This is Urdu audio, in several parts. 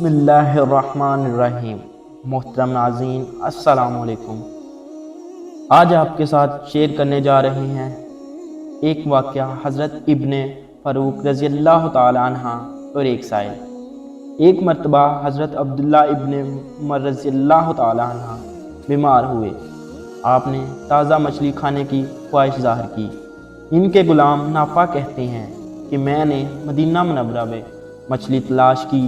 بسم اللہ الرحمن الرحیم۔ محترم ناظرین السلام علیکم۔ آج آپ کے ساتھ شیئر کرنے جا رہے ہیں ایک واقعہ حضرت ابن فاروق رضی اللہ تعالیٰ عنہ اور ایک سائل۔ ایک مرتبہ حضرت عبداللہ ابن عمر رضی اللہ تعالیٰ عنہ بیمار ہوئے۔ آپ نے تازہ مچھلی کھانے کی خواہش ظاہر کی۔ ان کے غلام نافع کہتے ہیں کہ میں نے مدینہ منورہ میں مچھلی تلاش کی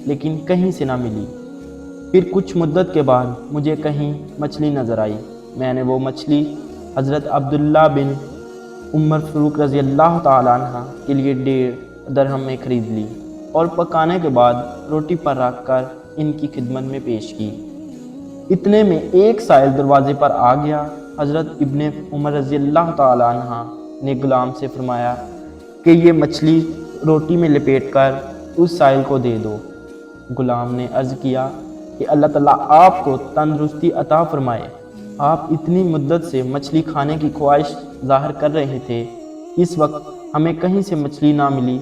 لیکن کہیں سے نہ ملی۔ پھر کچھ مدت کے بعد مجھے کہیں مچھلی نظر آئی۔ میں نے وہ مچھلی حضرت عبداللہ بن عمر فاروق رضی اللہ تعالیٰ عنہ کے لیے 1.5 درہم میں خرید لی اور پکانے کے بعد روٹی پر رکھ کر ان کی خدمت میں پیش کی۔ اتنے میں ایک سائل دروازے پر آ گیا۔ حضرت ابن عمر رضی اللہ تعالیٰ عنہ نے غلام سے فرمایا کہ یہ مچھلی روٹی میں لپیٹ کر اس سائل کو دے دو۔ غلام نے عرض کیا کہ اللہ تعالیٰ آپ کو تندرستی عطا فرمائے، آپ اتنی مدت سے مچھلی کھانے کی خواہش ظاہر کر رہے تھے، اس وقت ہمیں کہیں سے مچھلی نہ ملی،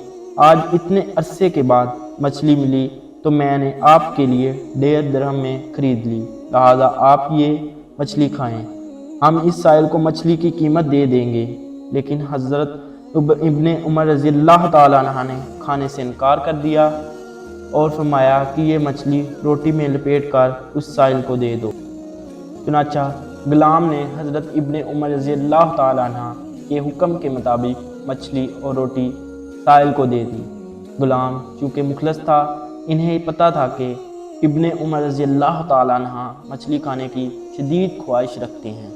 آج اتنے عرصے کے بعد مچھلی ملی تو میں نے آپ کے لیے 1.5 درہم میں خرید لی، لہذا آپ یہ مچھلی کھائیں، ہم اس سائل کو مچھلی کی قیمت دے دیں گے۔ لیکن حضرت ابن عمر رضی اللہ تعالیٰ عنہ نے کھانے سے انکار کر دیا اور فرمایا کہ یہ مچھلی روٹی میں لپیٹ کر اس سائل کو دے دو۔ چنانچہ غلام نے حضرت ابن عمر رضی اللہ تعالیٰ عنہ کے حکم کے مطابق مچھلی اور روٹی سائل کو دے دی۔ غلام چونکہ مخلص تھا، انہیں پتہ تھا کہ ابن عمر رضی اللہ تعالیٰ عنہ مچھلی کھانے کی شدید خواہش رکھتے ہیں،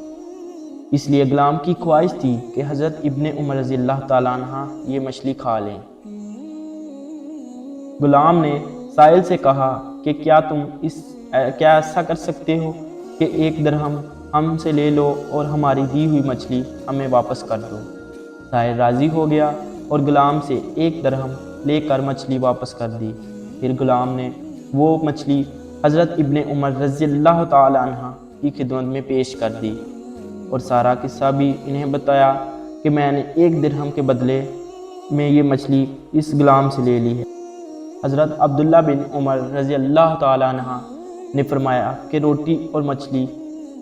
اس لیے غلام کی خواہش تھی کہ حضرت ابن عمر رضی اللہ تعالیٰ عنہ یہ مچھلی کھا لیں۔ غلام نے سائل سے کہا کہ کیا تم ایسا کر سکتے ہو کہ 1 درہم ہم سے لے لو اور ہماری دی ہوئی مچھلی ہمیں واپس کر دو۔ سائل راضی ہو گیا اور غلام سے 1 درہم لے کر مچھلی واپس کر دی۔ پھر غلام نے وہ مچھلی حضرت ابن عمر رضی اللہ تعالیٰ عنہ کی خدمت میں پیش کر دی اور سارا قصہ بھی انہیں بتایا کہ میں نے 1 درہم کے بدلے میں یہ مچھلی اس غلام سے لے لی ہے۔ حضرت عبداللہ بن عمر رضی اللہ تعالیٰ عنہ نے فرمایا کہ روٹی اور مچھلی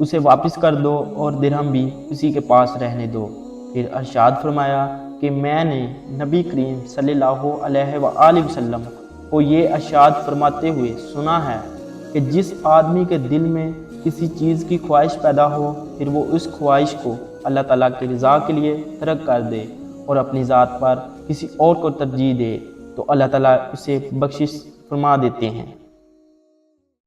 اسے واپس کر دو اور درہم بھی اسی کے پاس رہنے دو۔ پھر ارشاد فرمایا کہ میں نے نبی کریم صلی اللہ علیہ وآلہ وسلم کو یہ ارشاد فرماتے ہوئے سنا ہے کہ جس آدمی کے دل میں کسی چیز کی خواہش پیدا ہو، پھر وہ اس خواہش کو اللہ تعالیٰ کی رضا کے لیے ترک کر دے اور اپنی ذات پر کسی اور کو ترجیح دے تو اللہ تعالیٰ اسے بخشش فرما دیتے ہیں۔